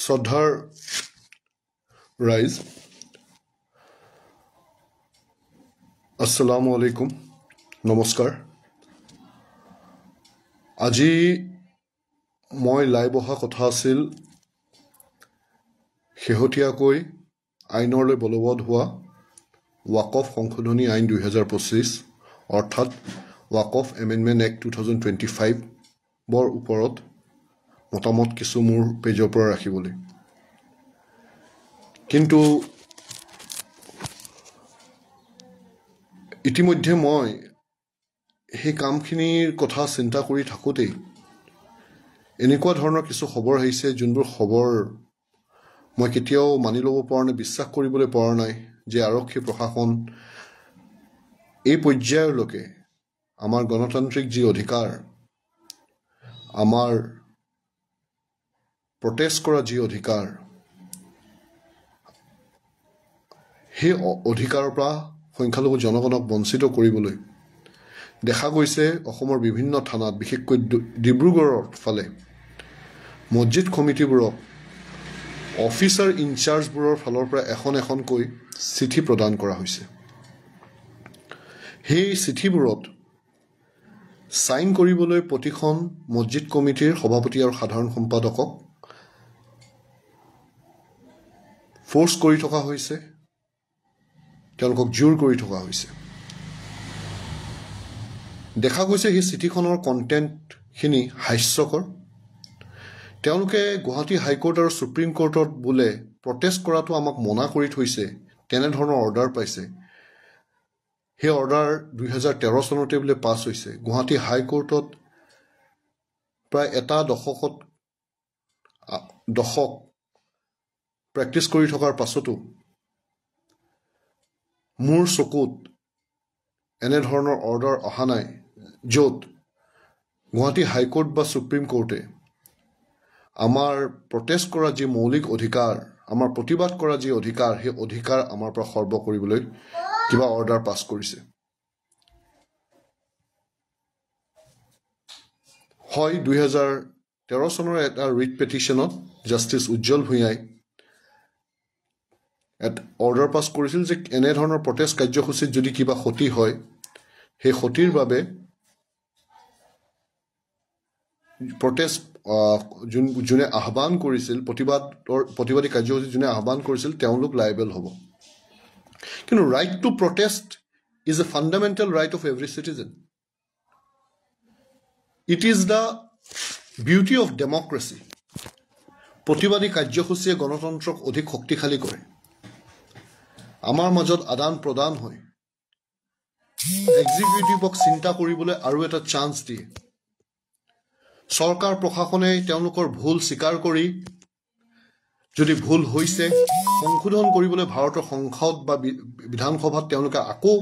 শ্ৰদ্ধাৰ ৰাইজ, আসসালামু আলাইকুম, নমস্কাৰ। আজি মই লাইভ অহা কথা আছিল শেহতীয়াকৈ আইনলৈ বলবৎ হোৱা ৱাকফ সংশোধনী আইন 2025 অৰ্থাৎ ৱাকফ এমেণ্ডমেণ্ট এক্ট 2025ৰ ওপৰত মতামত কিছু মোৰ পেজৰ পৰা ৰাখিবলৈ। কিন্তু ইতিমধ্যে মই সেই কামখিনিৰ কথা চিন্তা কৰি থাকোঁতেই এনেকুৱা ধৰণৰ কিছু খবৰ আহিছে, যোনবোৰ খবৰ মই কেতিয়াও মানি ল'ব পৰা নাই, বিশ্বাস কৰিবলৈ পৰা নাই যে আৰক্ষী প্ৰশাসন এই পৰ্যায়লৈকে আমাৰ গণতান্ত্ৰিক যি অধিকাৰ, আমাৰ প্ৰটেষ্ট কৰা যি অধিকাৰ, সেই অধিকাৰৰ পৰা সংখ্যালঘু জনগণক বঞ্চিত কৰিবলৈ দেখা গৈছে অসমৰ বিভিন্ন থানাত, বিশেষকৈ ডিব্ৰুগড়ৰ ফালে মছজিদ কমিটিবোৰক অফিচাৰ ইনচাৰ্জবোৰৰ ফালৰ পৰা এখন এখনকৈ চিঠি প্ৰদান কৰা হৈছে। সেই চিঠিবোৰত ছাইন কৰিবলৈ প্ৰতিখন মছজিদ কমিটিৰ সভাপতি আৰু সাধাৰণ সম্পাদকক ফ'ৰ্চ কৰি থকা হৈছে, তেওঁলোকক জোৰ কৰি থকা হৈছে। দেখা গৈছে সেই চিঠিখনৰ কণ্টেণ্টখিনি হাস্যকৰ। তেওঁলোকে গুৱাহাটী হাইকোৰ্ট আৰু ছুপ্ৰিম কোৰ্টত বোলে প্ৰটেষ্ট কৰাটো আমাক মনা কৰি থৈছে, তেনেধৰণৰ অৰ্ডাৰ পাইছে। সেই অৰ্ডাৰ 2013 চনতে বোলে পাছ হৈছে। গুৱাহাটী হাইকোৰ্টত প্ৰায় এটা দশক প্ৰেক্টিছ কৰি থকাৰ পাছতো মোৰ চকুত এনেধৰণৰ অৰ্ডাৰ অহা নাই, য'ত গুৱাহাটী হাইকোৰ্ট বা ছুপ্ৰিম কোৰ্টে আমাৰ প্ৰটেষ্ট কৰা যি মৌলিক অধিকাৰ, আমাৰ প্ৰতিবাদ কৰা যি অধিকাৰ, সেই অধিকাৰ আমাৰ পৰা খৰ্ব কৰিবলৈ কিবা অৰ্ডাৰ পাছ কৰিছে। হয়, 2013 চনৰ এটা ৰিট পেটিশ্যনত জাষ্টিছ উজ্জ্বল ভূঞাই অৰ্ডাৰ পাছ কৰিছিল যে এনেধৰণৰ প্ৰটেষ্ট কাৰ্যসূচীত যদি কিবা ক্ষতি হয়, সেই ক্ষতিৰ বাবে যোনে আহ্বান কৰিছিল, প্ৰতিবাদী কাৰ্যসূচী যোনে আহ্বান কৰিছিল, তেওঁলোক লাইবেল হ'ব। কিন্তু right to protest is a fundamental write off every citizen. It is the beauty of democracy. প্ৰতিবাদী কাৰ্যসূচীয়ে গণতন্ত্ৰক অধিক শক্তিশালী কৰে। আমাৰ মাজত আদান প্ৰদান হয়, এক্সিকিউটিভক চিন্তা কৰিবলৈ আৰু এটা চান্স দিয়ে। চৰকাৰ প্ৰশাসনে তেওঁলোকৰ ভুল স্বীকাৰ কৰি যদি ভুল হৈছে সংশোধন কৰিবলৈ ভাৰতৰ সংসদ বা বিধানসভাত তেওঁলোকে আকৌ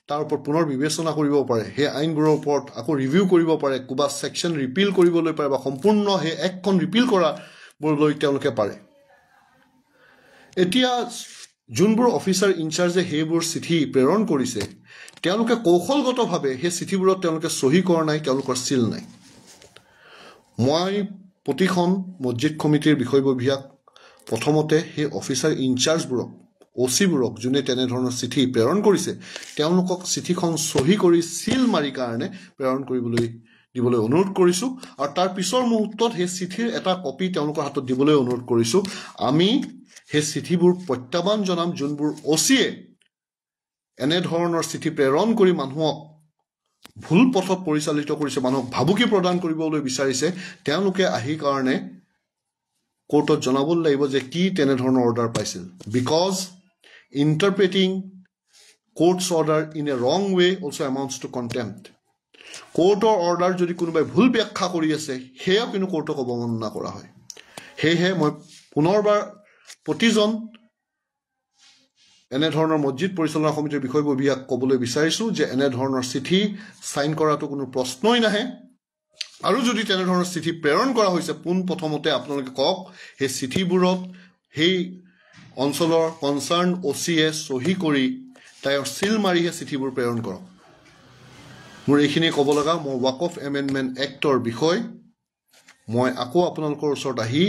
তাৰ ওপৰত পুনৰ বিবেচনা কৰিব পাৰে, সেই আইনবোৰৰ ওপৰত আকৌ ৰিভিউ কৰিব পাৰে, কিবা ছেকশ্যন ৰিপিল কৰিবলৈ পাৰে বা সম্পূৰ্ণ সেই এক্টখন ৰিপিল কৰাবলৈ তেওঁলোকে পাৰে। এতিয়া যোনবোৰ অফিচাৰ ইনচাৰ্জে সেইবোৰ চিঠি প্ৰেৰণ কৰিছে, তেওঁলোকে কৌশলগতভাৱে সেই চিঠিবোৰত তেওঁলোকে চহী কৰা নাই, তেওঁলোকৰ চিল নাই। মই প্ৰতিখন মছজিদ কমিটিৰ বিষয়ববীয়াক প্ৰথমতে সেই অফিচাৰ ইনচাৰ্জবোৰক, অ'চিবোৰক যোনে তেনেধৰণৰ চিঠি প্ৰেৰণ কৰিছে, তেওঁলোকক চিঠিখন চহী কৰি চিল মাৰি কাৰণে প্ৰেৰণ দিবলৈ অনুৰোধ কৰিছোঁ। আৰু তাৰ পিছৰ মুহূৰ্তত সেই চিঠিৰ এটা কপি তেওঁলোকৰ হাতত দিবলৈ অনুৰোধ কৰিছোঁ। আমি সেই চিঠিবোৰ প্ৰত্যাহ্বান জনাম, যোনবোৰ অ'চিয়ে এনেধৰণৰ চিঠি প্ৰেৰণ কৰি মানুহক ভুল পথত পৰিচালিত কৰিছে, মানুহক ভাবুকি প্ৰদান কৰিবলৈ বিচাৰিছে। তেওঁলোকে আহি কাৰণে কোৰ্টত জনাব লাগিব যে কি তেনেধৰণৰ অৰ্ডাৰ পাইছিল। Because interpreting courts order in a ৰং ৱে অলছ' এমাউণ্টছ টু কণ্টেম্প্ট। কোৰ্টৰ অৰ্ডাৰ যদি কোনোবাই ভুল ব্যাখ্যা কৰি আছে, সেয়াও কিন্তু কোৰ্টক অৱমাননা কৰা হয়। সেয়েহে মই পুনৰবাৰ প্ৰতিজন এনেধৰণৰ মছজিদ পৰিচালনা সমিতিৰ বিষয়ববীয়াক ক'বলৈ বিচাৰিছোঁ যে এনেধৰণৰ চিঠি ছাইন কৰাটো কোনো প্ৰশ্নই নাহে। আৰু যদি তেনেধৰণৰ চিঠি প্ৰেৰণ কৰা হৈছে, পোনপ্ৰথমতে আপোনালোকে কওক সেই চিঠিবোৰত সেই অঞ্চলৰ কনচাৰ্ণ অ'চিয়ে চহী কৰি তাইৰ চিল মাৰিহে চিঠিবোৰ প্ৰেৰণ কৰক। মোৰ এইখিনি ক'ব লগা। মই ৱাকফ এমেণ্ডমেণ্ট এক্টৰ বিষয় মই আকৌ আপোনালোকৰ ওচৰত আহি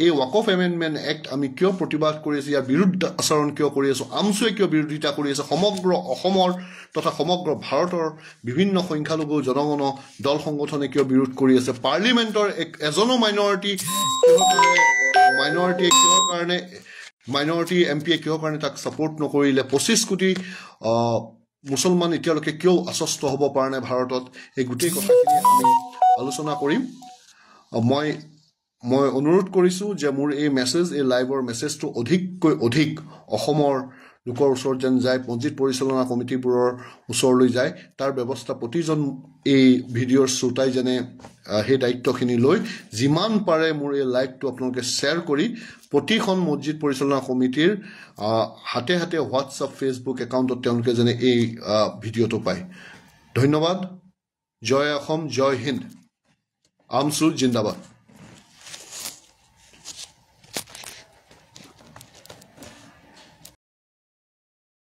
এই ৱাকফ এমেণ্ডমেণ্ট এক্ট আমি কিয় প্ৰতিবাদ কৰি আছোঁ, ইয়াৰ বিৰুদ্ধ আচৰণ কিয় কৰি আছোঁ, আমছুৱে কিয় বিৰোধিতা কৰি আছে, সমগ্ৰ অসমৰ তথা সমগ্ৰ ভাৰতৰ বিভিন্ন সংখ্যালঘু জনগণ দল সংগঠনে কিয় বিৰোধ কৰি আছে, পাৰ্লিমেণ্টৰ এজনো মাইনৰিটি এমপিয়ে কিহৰ কাৰণে তাক ছাপোৰ্ট নকৰিলে, 25 কোটি মুছলমান এতিয়ালৈকে কিয় আশ্বস্ত হ'ব পৰা নাই ভাৰতত, এই গোটেই কথাখিনি আমি আলোচনা কৰিম। মই অনুৰোধ কৰিছোঁ যে মোৰ এই লাইভৰ মেছেজটো অধিককৈ অধিক অসমৰ লোকৰ ওচৰত যেন যায়, পঞ্জীত পৰিচালনা কমিটিবোৰৰ ওচৰলৈ যায়, তাৰ ব্যৱস্থা প্ৰতিজন এই ভিডিঅ'ৰ শ্ৰোতাই যেনে সেই দায়িত্বখিনি লৈ যিমান পাৰে মোৰ এই লাইভটো আপোনালোকে শ্বেয়াৰ কৰি প্ৰতিখন মছজিদ পৰিচালনা কমিটিৰ হাতে হাতে হোৱাটছআপ ফেচবুক একাউণ্টত তেওঁলোকে যেনে এই ভিডিঅ'টো পায়। ধন্যবাদ। জয় অসম, জয় হিন্দ, আমছু জিন্দাবাদ।